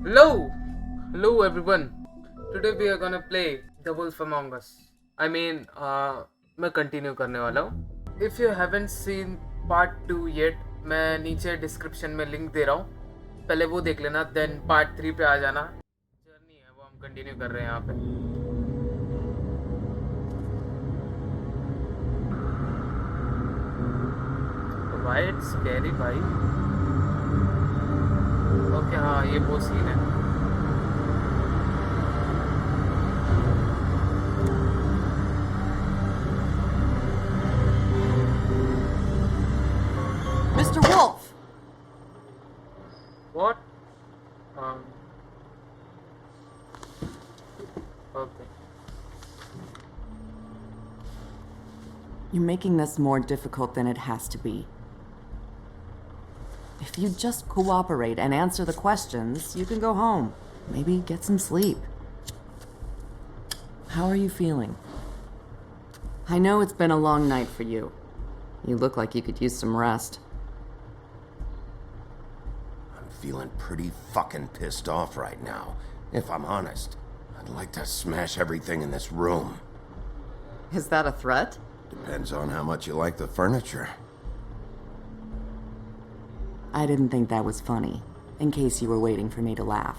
Hello! Hello everyone. Today we are gonna play The Wolf Among Us. मैं continue करने वाला हूँ. If you haven't seen part 2 yet, मैं नीचे description में लिंक दे रहा हूँ. पहले वो देख लेना, देन पार्ट 3 पे आ जाना. जर्नी है वो हम कंटिन्यू कर रहे हैं यहाँ पे. तो भाई इट्स स्कैरी भाई. ओके हाँ ये वो सीन है. Mr. Wolf! What? Okay. You're making this more difficult than it has to be. If you just cooperate and answer the questions, you can go home. Maybe get some sleep. How are you feeling? I know it's been a long night for you. You look like you could use some rest. I'm feeling pretty fucking pissed off right now, if I'm honest. I'd like to smash everything in this room. Is that a threat? Depends on how much you like the furniture. I didn't think that was funny, in case you were waiting for me to laugh.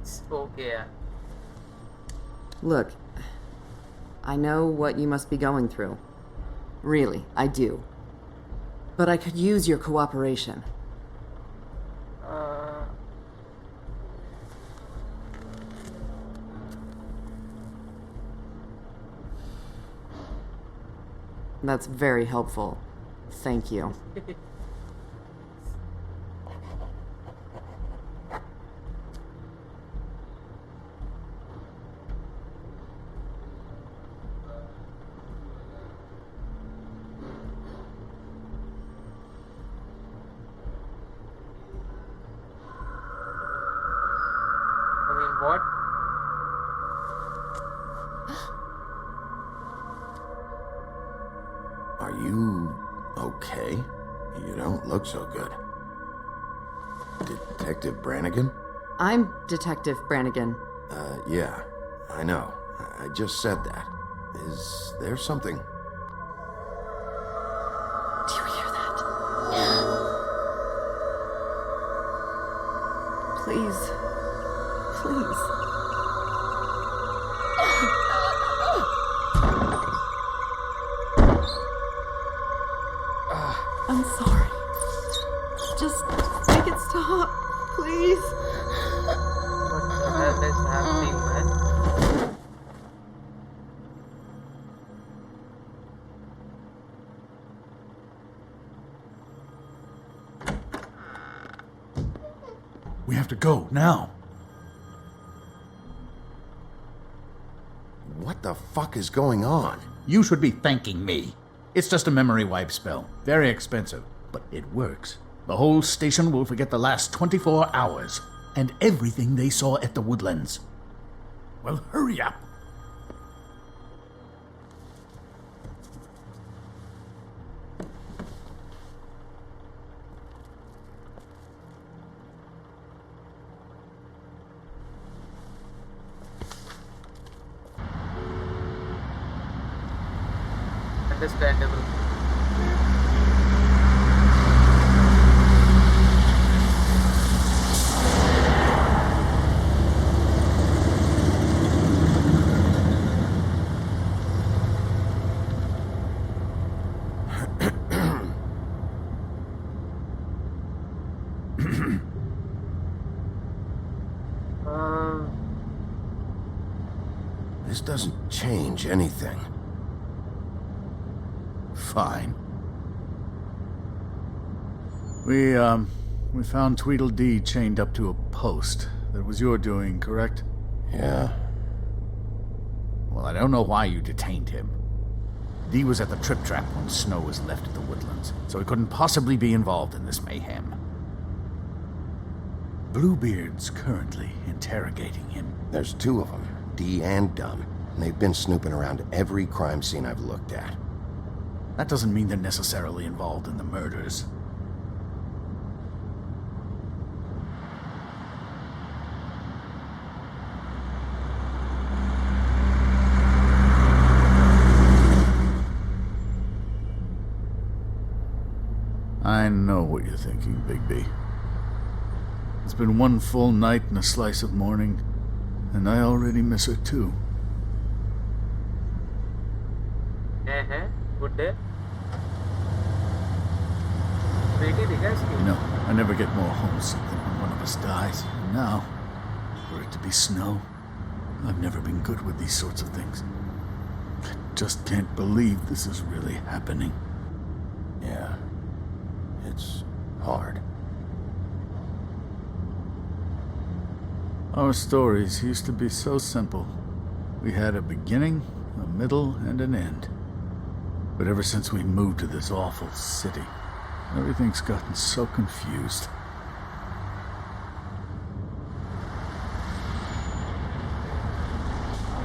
It's okay. Look, I know what you must be going through. Really, I do. But I could use your cooperation. That's very helpful. Thank you. I mean, what? Are you okay? You don't look so good. Detective Brannigan? I'm Detective Brannigan. Yeah, I know. I just said that. Is there something? Do you hear that? Please. Please. I'm sorry. Just make it stop, please. What the hell is happening, man? We have to go, now. What the fuck is going on? You should be thanking me. It's just a memory wipe spell. Very expensive, but it works. The whole station will forget the last 24 hours, and everything they saw at the Woodlands. Well, hurry up. Understandable. This doesn't change anything. Fine. We found Tweedledee chained up to a post. That was your doing, correct? Yeah. Well, I don't know why you detained him. Dee was at the Trip Trap when Snow was left at the Woodlands, so he couldn't possibly be involved in this mayhem. Bluebeard's currently interrogating him. There's two of them, Dee and Dunn. And they've been snooping around every crime scene I've looked at. That doesn't mean they're necessarily involved in the murders. I know what you're thinking, Bigby. It's been one full night and a slice of morning, and I already miss her too. Good day. बेटी थी क्या इसकी? You know, I never get more homesick than when one of us dies. And now, for it to be snow, I've never been good with these sorts of things. I just can't believe this is really happening. Yeah. It's hard. Our stories used to be so simple. We had a beginning, a middle, and an end. But ever since we moved to this awful city, everything's gotten so confused.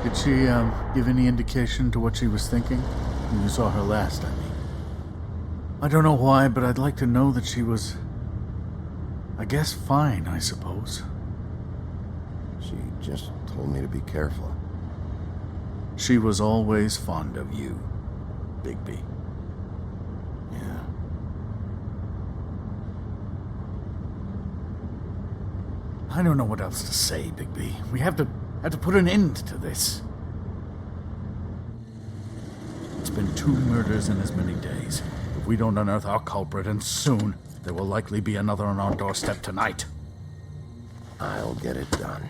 Did she, give any indication to what she was thinking? When you saw her last, I mean. I don't know why, but I'd like to know that she was... I guess fine, I suppose. She just told me to be careful. She was always fond of you, Bigby. Yeah. I don't know what else to say, Bigby. We have to put an end to this. It's been 2 murders in as many days. If we don't unearth our culprit, and soon, there will likely be another on our doorstep tonight. I'll get it done.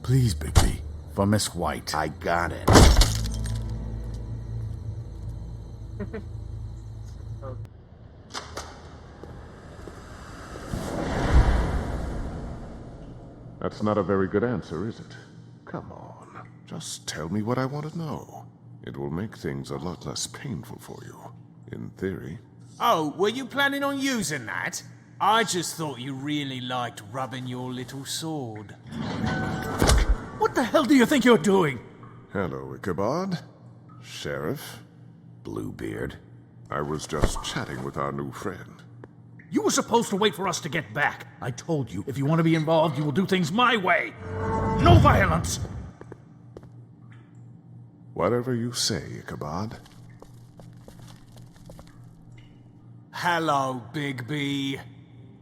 Please, Bigby, for Miss White. I got it. That's not a very good answer, is it? Come on, just tell me what I want to know. It will make things a lot less painful for you, in theory. Oh, were you planning on using that? I just thought you really liked rubbing your little sword. What the hell do you think you're doing? Hello, Ichabod. Sheriff. Bluebeard. I was just chatting with our new friend. You were supposed to wait for us to get back. I told you, if you want to be involved, you will do things my way. No violence! Whatever you say, Ichabod. Hello, Bigby.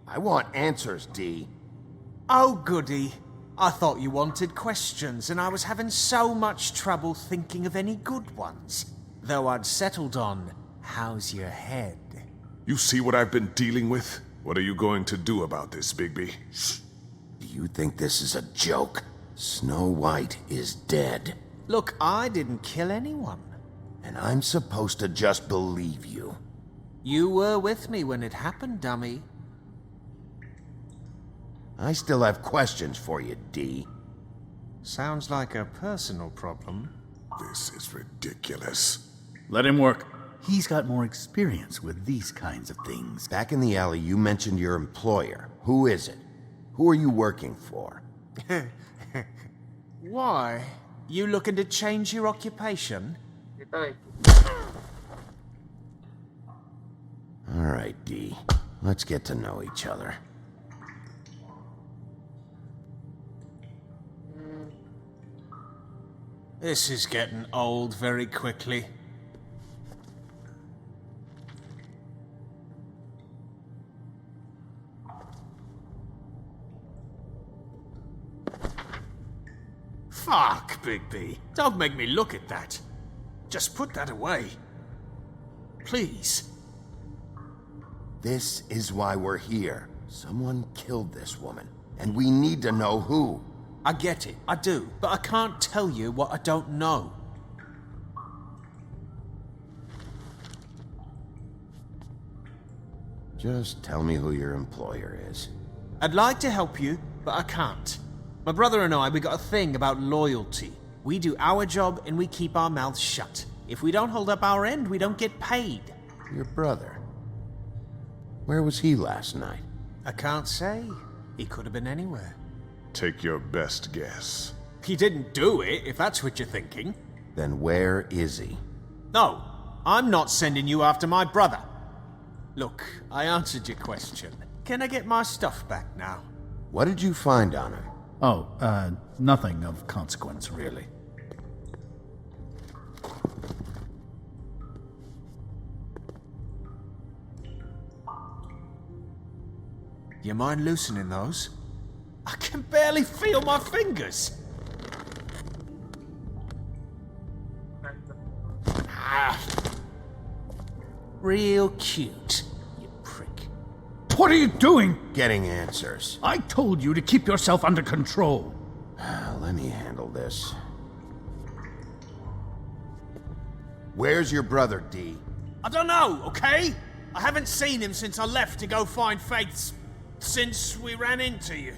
I want answers, D. Oh, goody. I thought you wanted questions, and I was having so much trouble thinking of any good ones. Though I'd settled on, how's your head? You see what I've been dealing with? What are you going to do about this, Bigby? Do you think this is a joke? Snow White is dead. Look, I didn't kill anyone. And I'm supposed to just believe you. You were with me when it happened, dummy. I still have questions for you, D. Sounds like a personal problem. This is ridiculous. Let him work. He's got more experience with these kinds of things. Back in the alley, you mentioned your employer. Who is it? Who are you working for? Why? You looking to change your occupation? All right, D. Let's get to know each other. This is getting old very quickly. Fuck, Bigby. Don't make me look at that. Just put that away. Please. This is why we're here. Someone killed this woman, and we need to know who. I get it, I do, but I can't tell you what I don't know. Just tell me who your employer is. I'd like to help you, but I can't. My brother and I, we got a thing about loyalty. We do our job and we keep our mouths shut. If we don't hold up our end, we don't get paid. Your brother. Where was he last night? I can't say. He could have been anywhere. Take your best guess. He didn't do it, if that's what you're thinking. Then where is he? No, I'm not sending you after my brother. Look, I answered your question. Can I get my stuff back now? What did you find on him? Oh, nothing of consequence, really. You mind loosening those? I can barely feel my fingers. Ah. Real cute, you prick. What are you doing? Getting answers. I told you to keep yourself under control. Let me handle this. Where's your brother, D? I don't know, okay? I haven't seen him since I left to go find Faith's... since we ran into you.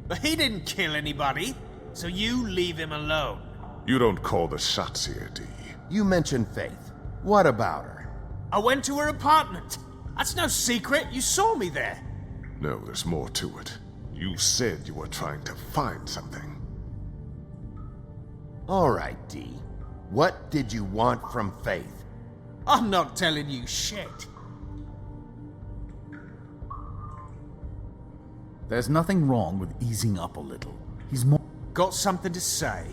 But he didn't kill anybody, so you leave him alone. You don't call the shots here, D. You mentioned Faith. What about her? I went to her apartment. That's no secret, you saw me there. No, there's more to it. You said you were trying to find something. All right, D. What did you want from Faith? I'm not telling you shit. There's nothing wrong with easing up a little. He's more... Got something to say?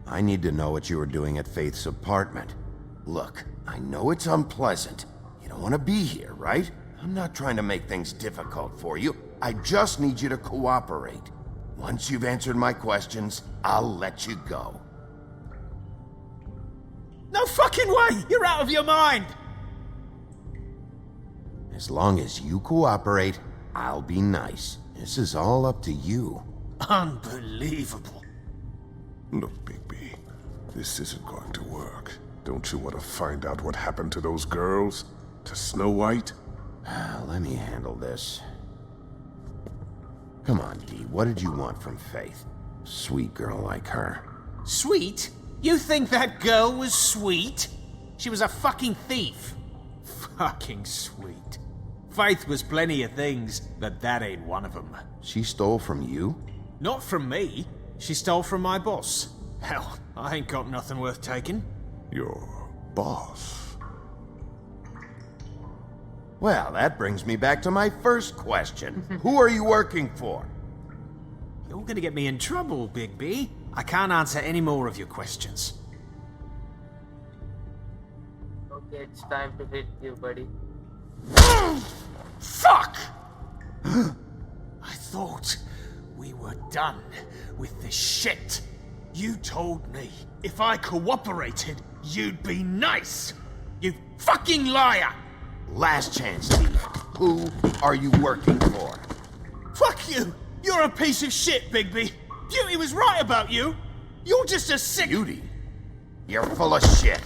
I need to know what you were doing at Faith's apartment. Look, I know it's unpleasant. You don't want to be here, right? I'm not trying to make things difficult for you. I just need you to cooperate. Once you've answered my questions, I'll let you go. No fucking way! You're out of your mind! As long as you cooperate, I'll be nice. This is all up to you. Unbelievable. Look, Bigby, this isn't going to work. Don't you want to find out what happened to those girls? To Snow White? Let me handle this. Come on, Dee, what did you want from Faith? Sweet girl like her. Sweet? You think that girl was sweet? She was a fucking thief. Fucking sweet. Faith was plenty of things, but that ain't one of them. She stole from you? Not from me. She stole from my boss. Hell, I ain't got nothing worth taking. Your boss. Well, that brings me back to my first question. Who are you working for? You're gonna get me in trouble, Big B. I can't answer any more of your questions. Okay, it's time to hit you, buddy. Fuck! I thought we were done with this shit. You told me if I cooperated, you'd be nice. You fucking liar! Last chance, Dee. Who are you working for? Fuck you! You're a piece of shit, Bigby. Beauty was right about you. You're just a sick... Beauty? You're full of shit.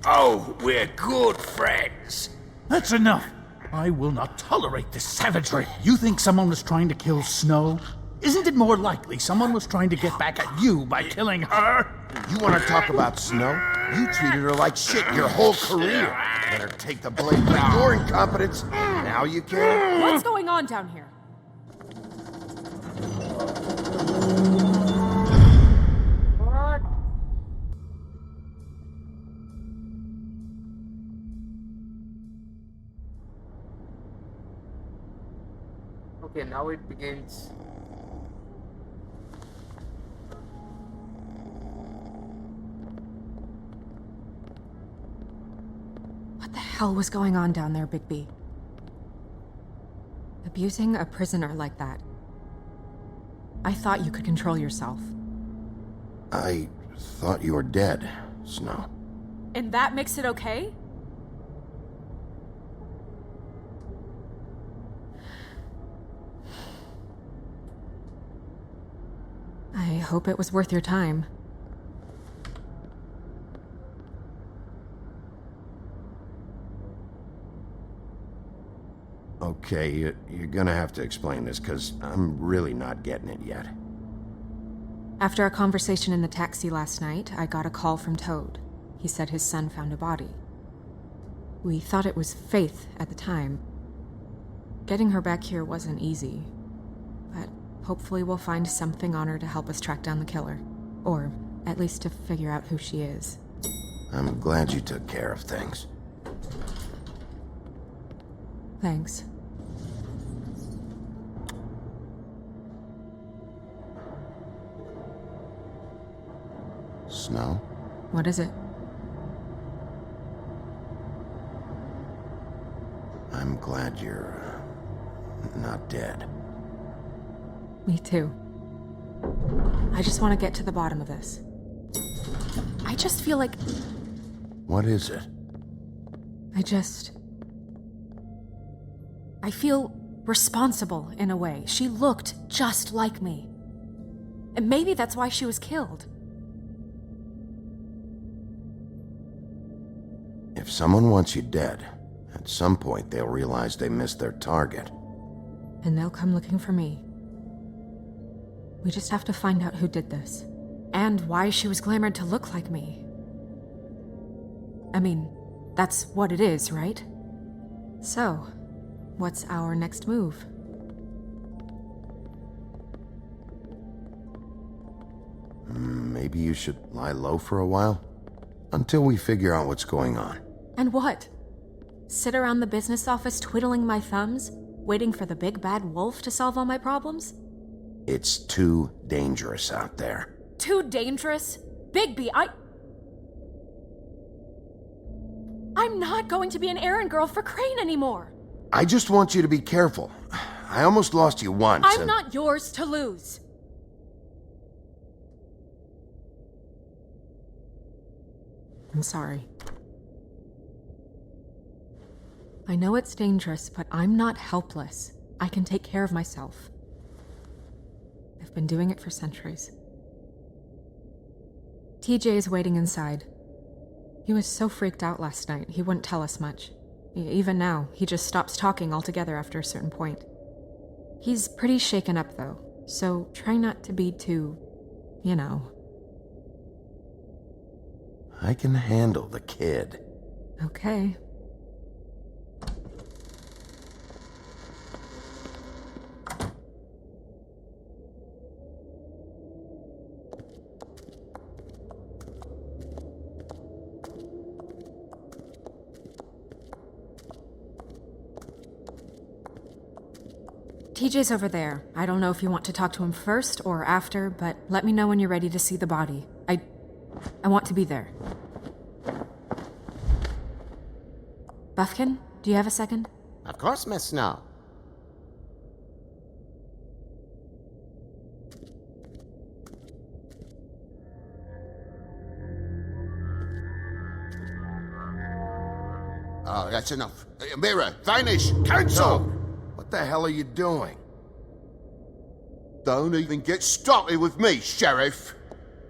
Oh, we're good friends. That's enough! I will not tolerate this savagery. You think someone was trying to kill Snow? Isn't it more likely someone was trying to get back at you by killing her? You want to talk about Snow? You treated her like shit your whole career. Let her take the blame for your incompetence. Now you can. What's going on down here? What? Okay, now it begins. What the hell was going on down there, Bigby? Abusing a prisoner like that. I thought you could control yourself. I thought you were dead, Snow. And that makes it okay? I hope it was worth your time. Okay, you're gonna have to explain this, because I'm really not getting it yet. After our conversation in the taxi last night, I got a call from Toad. He said his son found a body. We thought it was Faith at the time. Getting her back here wasn't easy, but hopefully we'll find something on her to help us track down the killer. Or at least to figure out who she is. I'm glad you took care of things. Thanks. Snow? What is it? I'm glad you're not dead. Me too. I just want to get to the bottom of this. I just feel like What is it? I feel responsible in a way. She looked just like me. And maybe that's why she was killed. If someone wants you dead, at some point they'll realize they missed their target. And they'll come looking for me. We just have to find out who did this. And why she was glamored to look like me. I mean, that's what it is, right? So, what's our next move? Maybe you should lie low for a while? Until we figure out what's going on. And what? Sit around the business office twiddling my thumbs, waiting for the big bad wolf to solve all my problems? It's too dangerous out there. Too dangerous? Bigby, I'm not going to be an errand girl for Crane anymore! I just want you to be careful. I almost lost you once. I'm not yours to lose! I'm sorry. I know it's dangerous, but I'm not helpless. I can take care of myself. I've been doing it for centuries. TJ is waiting inside. He was so freaked out last night, he wouldn't tell us much. Even now, he just stops talking altogether after a certain point. He's pretty shaken up, though, so try not to be too, you know. I can handle the kid. Okay. TJ's over there. I don't know if you want to talk to him first or after, but let me know when you're ready to see the body. I want to be there. Buffkin, do you have a second? Of course, Miss Snow. Oh, that's enough. Mirror, vanish, cancel! What the hell are you doing? Don't even get started with me, Sheriff.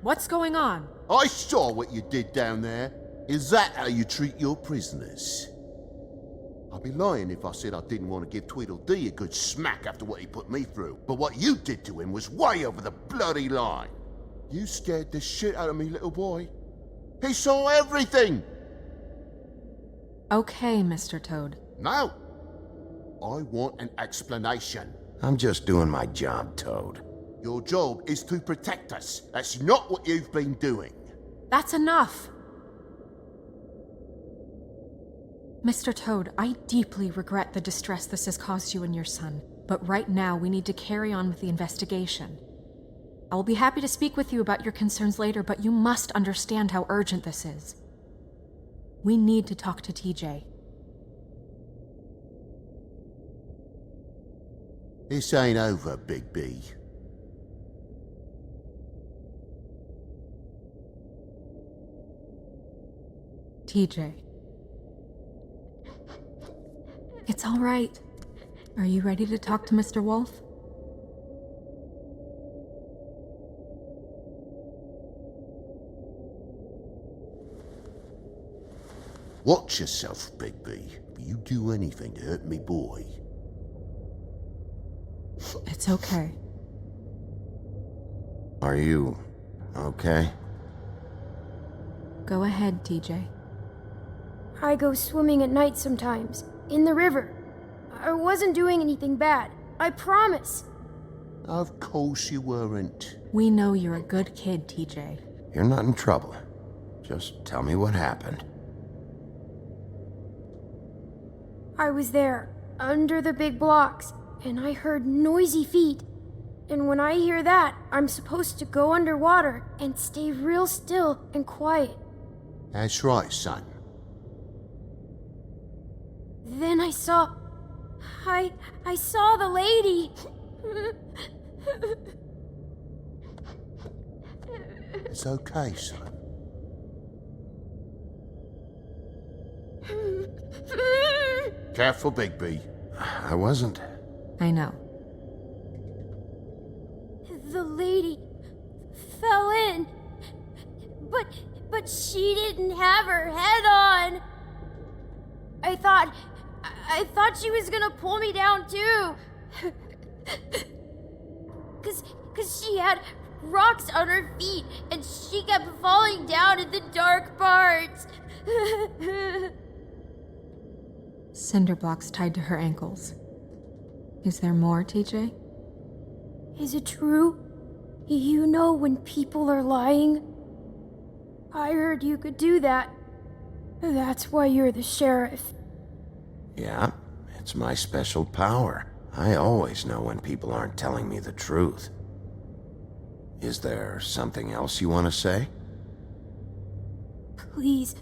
What's going on? I saw what you did down there. Is that how you treat your prisoners? I'd be lying if I said I didn't want to give Tweedledee a good smack after what he put me through. But what you did to him was way over the bloody line. You scared the shit out of me, little boy. He saw everything! Okay, Mr. Toad. Now, I want an explanation. I'm just doing my job, Toad. Your job is to protect us. That's not what you've been doing. That's enough! Mr. Toad, I deeply regret the distress this has caused you and your son, but right now we need to carry on with the investigation. I will be happy to speak with you about your concerns later, but you must understand how urgent this is. We need to talk to TJ. This ain't over, Big B. TJ. It's all right. Are you ready to talk to Mr. Wolf? Watch yourself, Big B. If you do anything to hurt me boy. It's okay. Are you okay? Go ahead, TJ. I go swimming at night sometimes, in the river. I wasn't doing anything bad. I promise. Of course you weren't. We know you're a good kid, TJ. You're not in trouble. Just tell me what happened. I was there, under the big blocks, and I heard noisy feet. And when I hear that, I'm supposed to go underwater and stay real still and quiet. That's right, son. Then I saw I saw the lady. It's okay, son. Careful, Bigby. I wasn't. I know. The lady fell in. But she didn't have her head on. I thought she was gonna pull me down too. Cause she had rocks on her feet and she kept falling down in the dark parts. Cinder blocks tied to her ankles. Is there more, TJ? Is it true? You know when people are lying? I heard you could do that. That's why you're the sheriff. Yeah, it's my special power. I always know when people aren't telling me the truth. Is there something else you want to say? Please,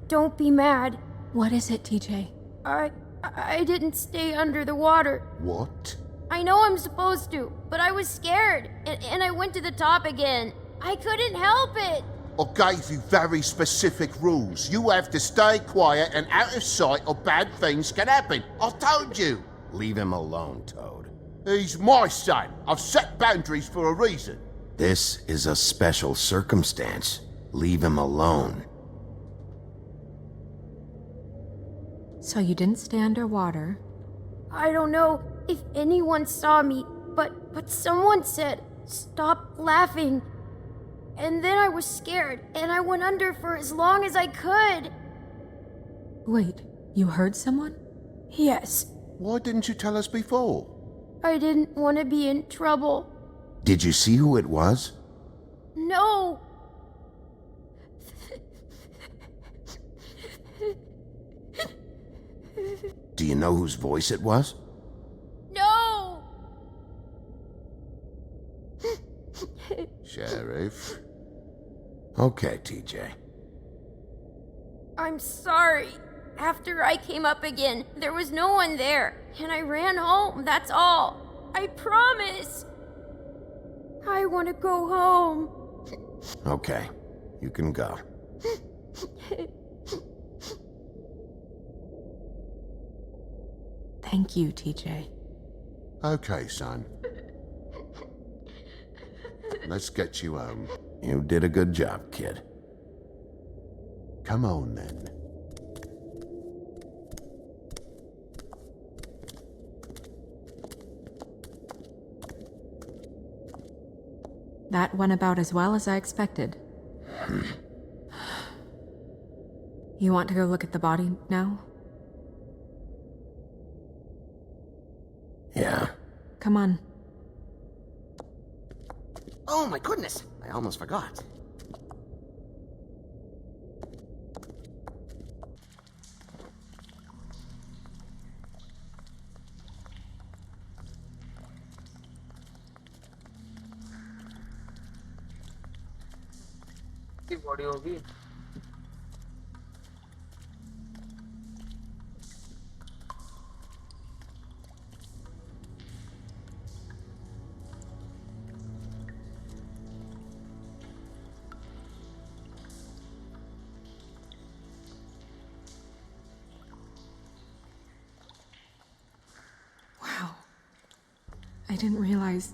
don't be mad. What is it, TJ? I didn't stay under the water. What? I know I'm supposed to, but I was scared, and I went to the top again. I couldn't help it. I gave you very specific rules. You have to stay quiet and out of sight or bad things can happen. I told you. Leave him alone, Toad. He's my son. I've set boundaries for a reason. This is a special circumstance. Leave him alone. So you didn't stay underwater. I don't know if anyone saw me, but someone said, "Stop laughing." And then I was scared, and I went under for as long as I could. Wait, you heard someone? Yes, Why didn't you tell us before? I didn't want to be in trouble. Did you see who it was? No! Do you know whose voice it was? No! Sheriff. Okay, TJ. I'm sorry. After I came up again, there was no one there, and I ran home, that's all. I promise. I want to go home. Okay, you can go. Thank you, TJ. Okay, son. Let's get you home. You did a good job, kid. Come on, then. That went about as well as I expected. You want to go look at the body now? Yeah. Come on. Oh my goodness, I almost forgot. की body होगी Wow. I didn't realize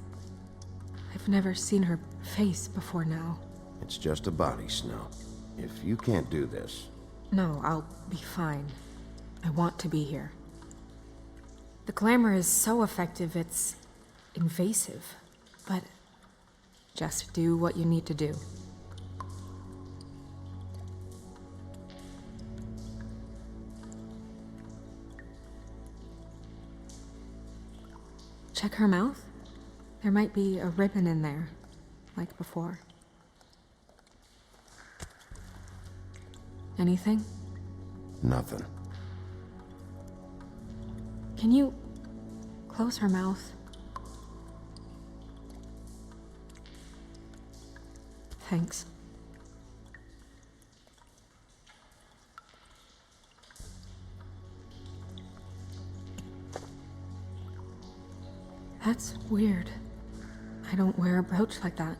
I've never seen her face before now. It's just a body, Snow. If you can't do this... No, I'll be fine. I want to be here. The glamour is so effective, it's invasive. But just do what you need to do. Check her mouth. There might be a ribbon in there, like before. Anything? Nothing. Can you close her mouth? Thanks. That's weird. I don't wear a brooch like that.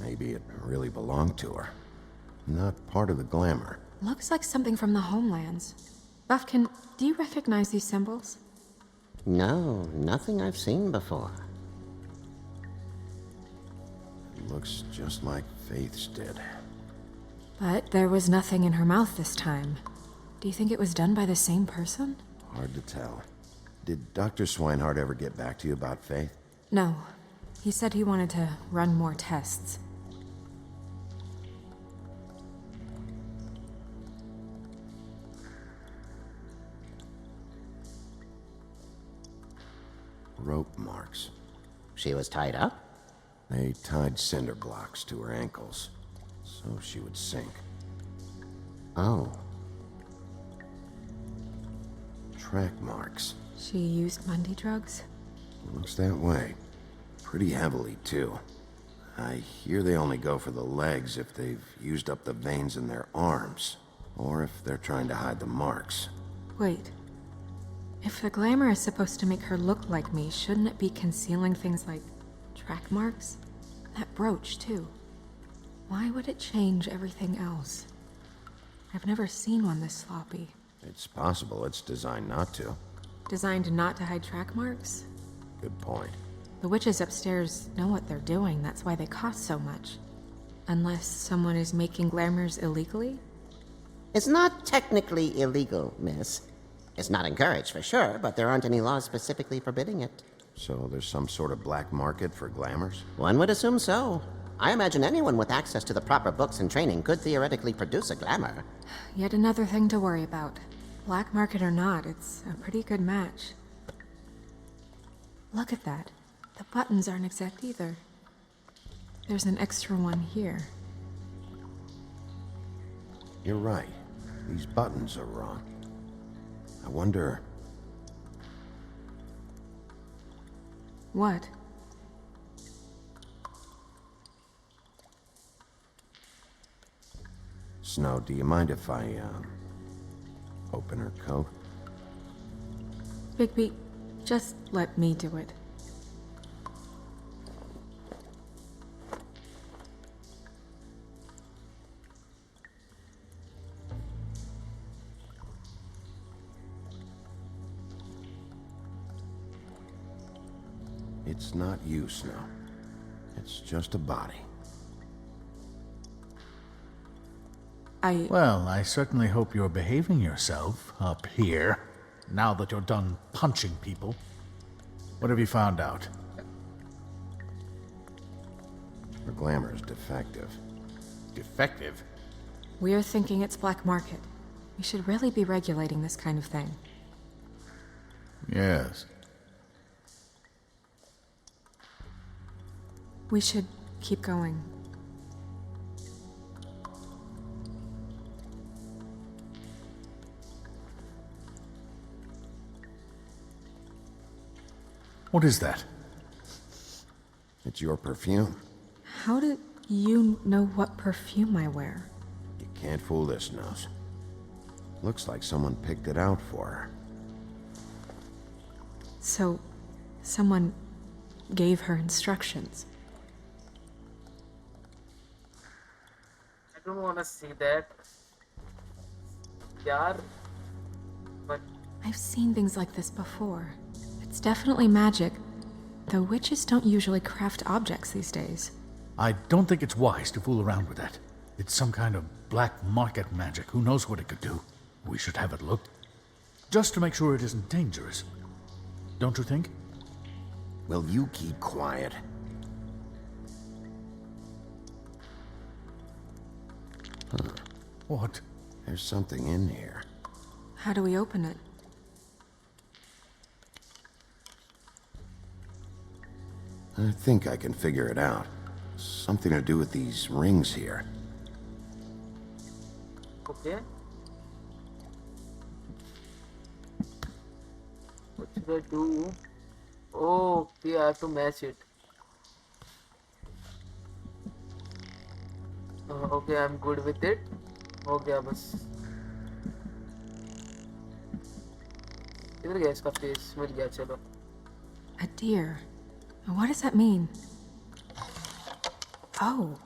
Maybe it really belonged to her. Not part of the glamour. Looks like something from the homelands. Buffkin, do you recognize these symbols? No, nothing I've seen before. It looks just like Faith's did. But there was nothing in her mouth this time. Do you think it was done by the same person? Hard to tell. Did Dr. Swinehart ever get back to you about Faith? No. He said he wanted to run more tests. Rope marks. She was tied up? They tied cinder blocks to her ankles, so she would sink. Oh. Track marks. She used Mundy drugs? Looks that way. Pretty heavily, too. I hear they only go for the legs if they've used up the veins in their arms, or if they're trying to hide the marks. Wait. If the glamour is supposed to make her look like me, shouldn't it be concealing things like track marks? That brooch, too. Why would it change everything else? I've never seen one this sloppy. It's possible it's designed not to. Designed not to hide track marks? Good point. The witches upstairs know what they're doing, that's why they cost so much. Unless someone is making glamours illegally? It's not technically illegal, miss. It's not encouraged for sure, but there aren't any laws specifically forbidding it. So there's some sort of black market for glamours? One would assume so. I imagine anyone with access to the proper books and training could theoretically produce a glamour. Yet another thing to worry about. Black market or not, it's a pretty good match. Look at that. The buttons aren't exact either. There's an extra one here. You're right. These buttons are wrong. I wonder... What? Snow, do you mind if I, open her coat? Bigby, just let me do it. It's not you, Snow. It's just a body. Well, I certainly hope you're behaving yourself up here, now that you're done punching people. What have you found out? Her glamour's defective. Defective? We're thinking it's black market. We should really be regulating this kind of thing. Yes. We should keep going. What is that? It's your perfume. How do you know what perfume I wear? You can't fool this nose. Looks like someone picked it out for her. So, someone gave her instructions. I don't want to see that. Yaar. But I've seen things like this before. It's definitely magic, though witches don't usually craft objects these days. I don't think it's wise to fool around with that. It's some kind of black market magic. Who knows what it could do? We should have it looked. Just to make sure it isn't dangerous. Don't you think? Will you keep quiet? What? There's something in here. How do we open it? I think I can figure it out. Something to do with these rings here. okay. What should I do? Oh, okay, I have to match it. Okay, I'm good with it. हो गया बस. किधर गया इसका face? मिल गया चलो. A deer. What does that mean? Oh.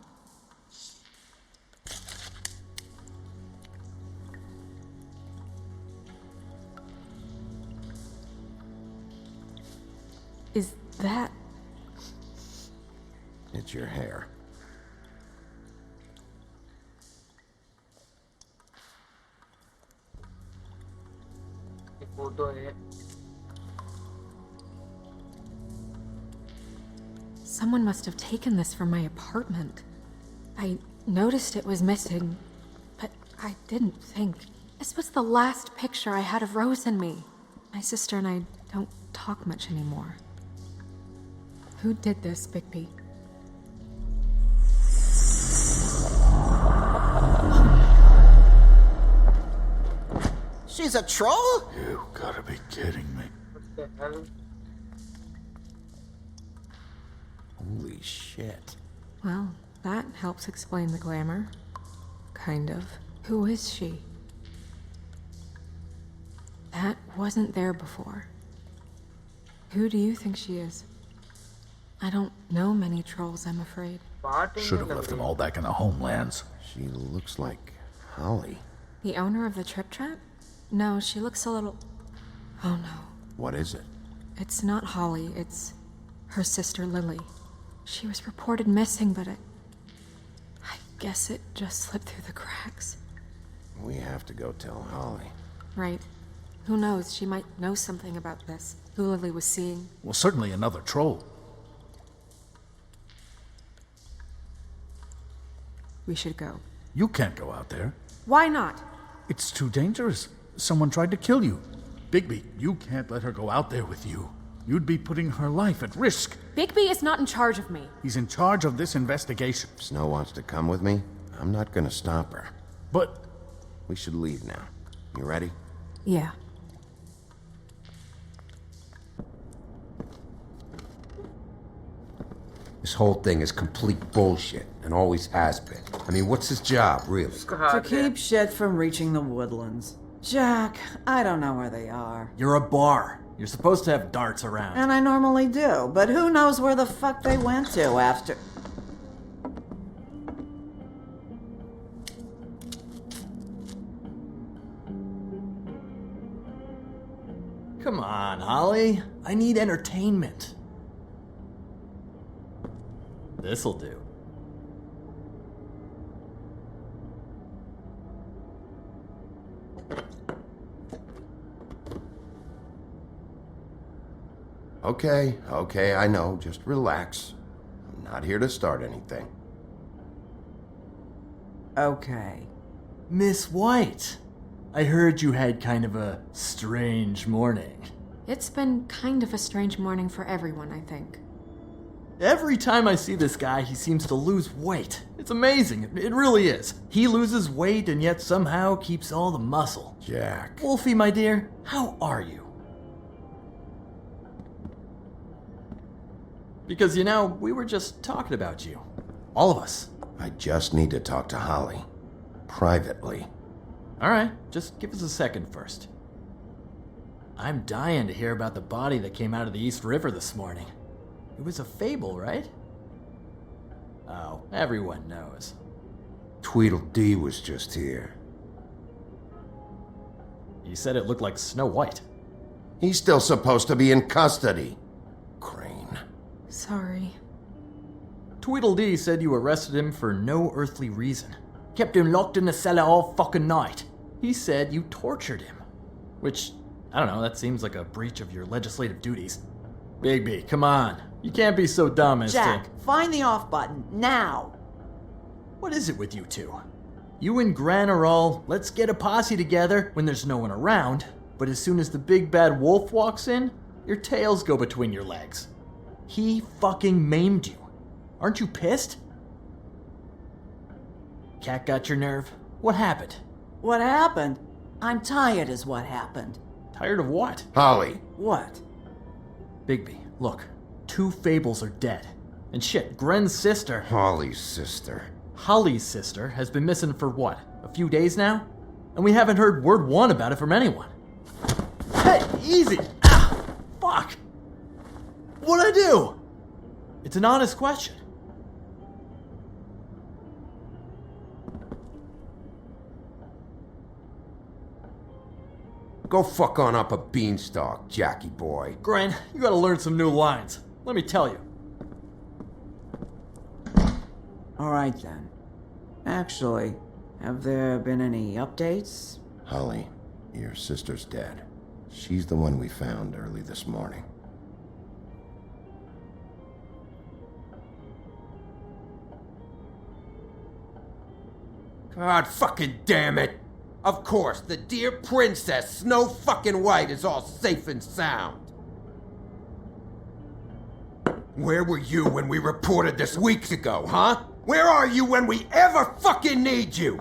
Is that... It's your hair. ये photo है. Someone must have taken this from my apartment. I noticed it was missing, but I didn't think. This was the last picture I had of Rose and me. My sister and I don't talk much anymore. Who did this, Bigby? She's a troll? You gotta be kidding me. What the hell? Holy shit. Well, that helps explain the glamour. Kind of. Who is she? That wasn't there before. Who do you think she is? I don't know many trolls, I'm afraid. Should have left them all back in the homelands. She looks like Holly. The owner of the Trip Trap? No, she looks a little... Oh no. What is it? It's not Holly, it's her sister Lily. She was reported missing, but I guess it just slipped through the cracks. We have to go tell Holly. Right. Who knows, she might know something about this. Who Lily was seeing. Well, certainly another troll. We should go. You can't go out there. Why not? It's too dangerous. Someone tried to kill you. Bigby, you can't let her go out there with you. You'd be putting her life at risk. Bigby is not in charge of me. He's in charge of this investigation. Snow wants to come with me. I'm not gonna stop her. But We should leave now. You ready? Yeah. This whole thing is complete bullshit, and always has been. I mean, what's his job, really? To keep shit from reaching the woodlands. Jack, I don't know where they are. You're a bar. You're supposed to have darts around. And I normally do, but who knows where the fuck they went to after... Come on, Holly. I need entertainment. This'll do. Okay, I know. Just relax. I'm not here to start anything. Okay. Miss White, I heard you had kind of a strange morning. It's been kind of a strange morning for everyone, I think. Every time I see this guy, he seems to lose weight. It's amazing. It really is. He loses weight and yet somehow keeps all the muscle. Jack. Wolfie, my dear, how are you? Because, you know, we were just talking about you. All of us. I just need to talk to Holly. Privately. Alright, just give us a second first. I'm dying to hear about the body that came out of the East River this morning. It was a fable, right? Oh, everyone knows. Tweedledee was just here. You said it looked like Snow White. He's still supposed to be in custody. Crane. Sorry. Tweedledee said you arrested him for no earthly reason. Kept him locked in the cellar all fucking night. He said you tortured him. Which, I don't know, that seems like a breach of your legislative duties. Bigby, come on. You can't be so dumb as Jack, to... find the off button, now! What is it with you two? You and Gran are all, let's get a posse together when there's no one around, but as soon as the big bad wolf walks in, your tails go between your legs. He fucking maimed you. Aren't you pissed? Cat got your nerve? What happened? What happened? I'm tired is what happened. Tired of what? Holly. What? Bigby, look. 2 fables are dead. And shit, Gren's sister... Holly's sister. Holly's sister has been missing for what? A few days now? And we haven't heard word one about it from anyone. Hey, easy! Ah, fuck! What'd I do? It's an honest question. Go fuck on up a beanstalk, Jackie boy. Gren, you gotta learn some new lines. Let me tell you. All right then. Actually, have there been any updates? Holly, your sister's dead. She's the one we found early this morning. God fucking damn it! Of course, the dear princess, Snow fucking White, is all safe and sound. Where were you when we reported this weeks ago, huh? Where are you when we ever fucking need you?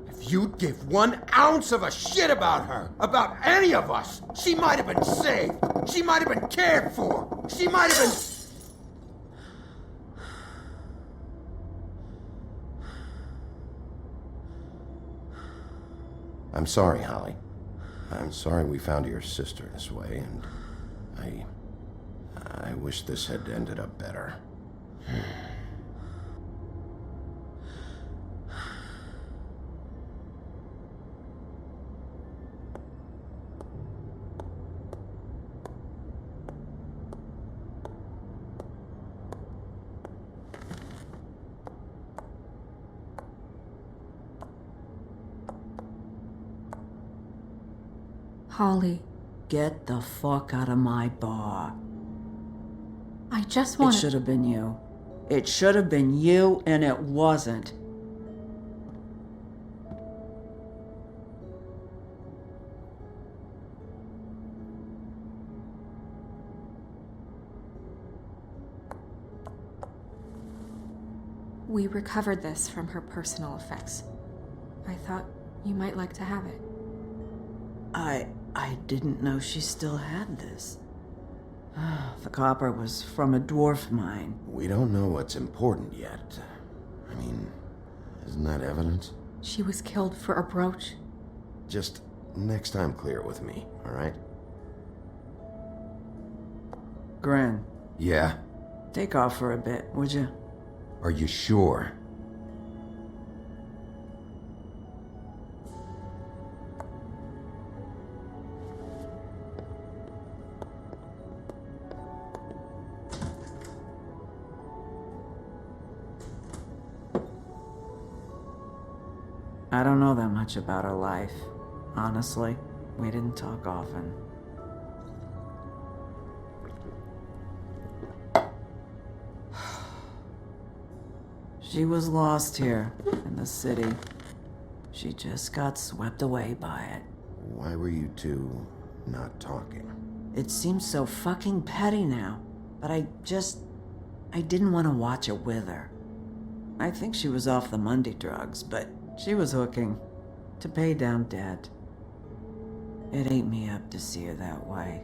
If you'd give 1 ounce of a shit about her, about any of us, she might have been saved. She might have been cared for. She might have been... I'm sorry, Holly. I'm sorry we found your sister this way, and I wish this had ended up better. Holly, Get the fuck out of my bar. I just It want should have been you. It should have been you, and it wasn't. We recovered this from her personal effects. I thought you might like to have it. I didn't know she still had this. The copper was from a dwarf mine. We don't know what's important yet. I mean, isn't that evidence? She was killed for a brooch. Just next time clear it with me, alright? Gren, Yeah? take off for a bit, would you? Are you sure? I don't know that much about her life. Honestly, we didn't talk often. She was lost here in the city. She just got swept away by it. Why were you two not talking? It seems so fucking petty now, but I didn't want to watch it with her. I think she was off the Monday drugs, but she was hooking to pay down debt. It ate me up to see her that way.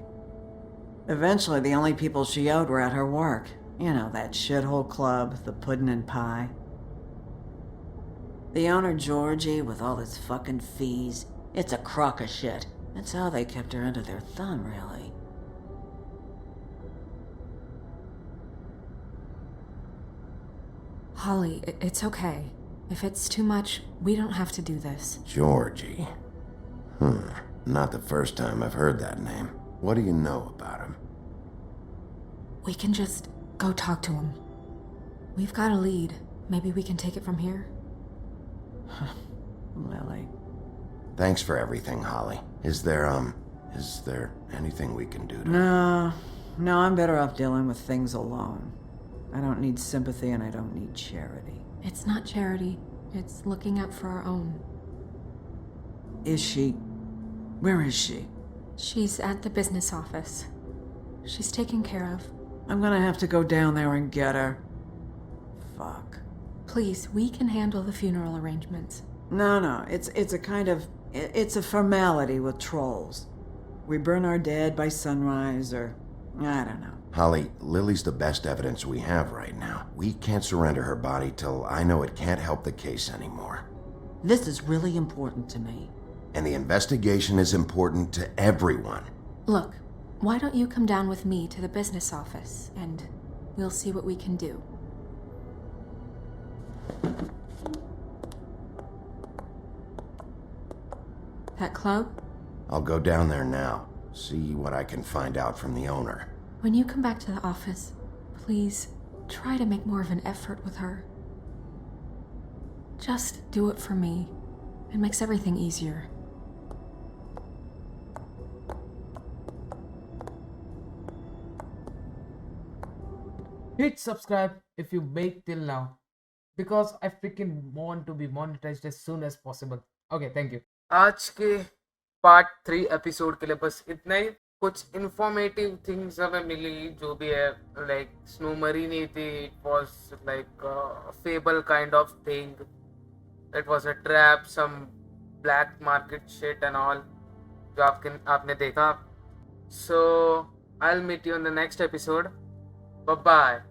Eventually, the only people she owed were at her work. You know, that shithole club, the Puddin' and Pie. The owner, Georgie, with all his fucking fees, it's a crock of shit. That's how they kept her under their thumb, really. Holly, it's okay. If it's too much, we don't have to do this. Georgie. Not the first time I've heard that name. What do you know about him? We can just go talk to him. We've got a lead. Maybe we can take it from here? Lily. Thanks for everything, Holly. Is there anything we can do to... No, I'm better off dealing with things alone. I don't need sympathy and I don't need charity. It's not charity. It's looking out for our own. Is she? Where is she? She's at the business office. She's taken care of. I'm gonna have to go down there and get her. Fuck. Please, we can handle the funeral arrangements. No, it's a formality with trolls. We burn our dead by sunrise, or I don't know. Holly, Lily's the best evidence we have right now. We can't surrender her body till I know it can't help the case anymore. This is really important to me. And the investigation is important to everyone. Look, Why don't you come down with me to the business office and we'll see what we can do? That club? I'll go down there now. See what I can find out from the owner. When you come back to the office, please try to make more of an effort with her. Just do it for me. It makes everything easier. Hit subscribe if you made till now, because I freaking want to be monetized as soon as possible. Okay, thank you. आज के part 3 episode के लिए बस इतना ही. कुछ informative things हमें मिली जो भी है. लाइक स्नो मरी नहीं थी. It was like fable kind of thing. It was a trap, some black market shit and all जो आपने देखा. So I will meet you in the next episode. Bye bye.